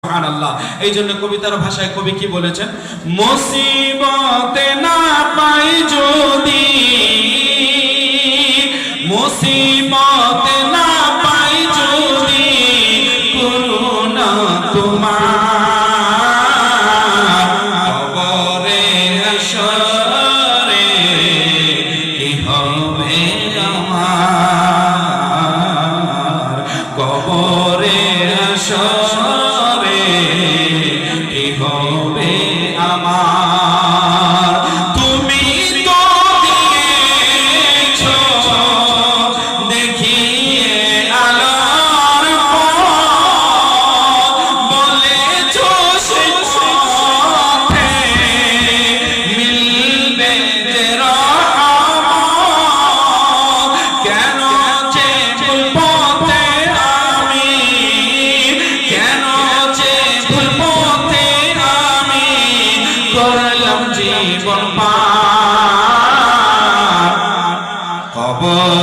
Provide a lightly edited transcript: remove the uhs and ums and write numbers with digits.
সুবহানাল্লাহ। এই জন্য কবিতার ভাষায় কবি কি বলেছেন, মুসিবতে না পাই যদি, মুসিবতে না পাই যদি করুণা তোমার, কবরে হাসরে কি হবে আমার, কবরে হাসরে কি হবে আমার। তুমি তো দিয়েছো দেখিয়ে আলোর পথ, বলেছো সেই পথে মিলবে যে রহমত, কেন যে ভুল পথে আমি, কেন যে ভুল পথে আমি করলাম জীবন পার, কবর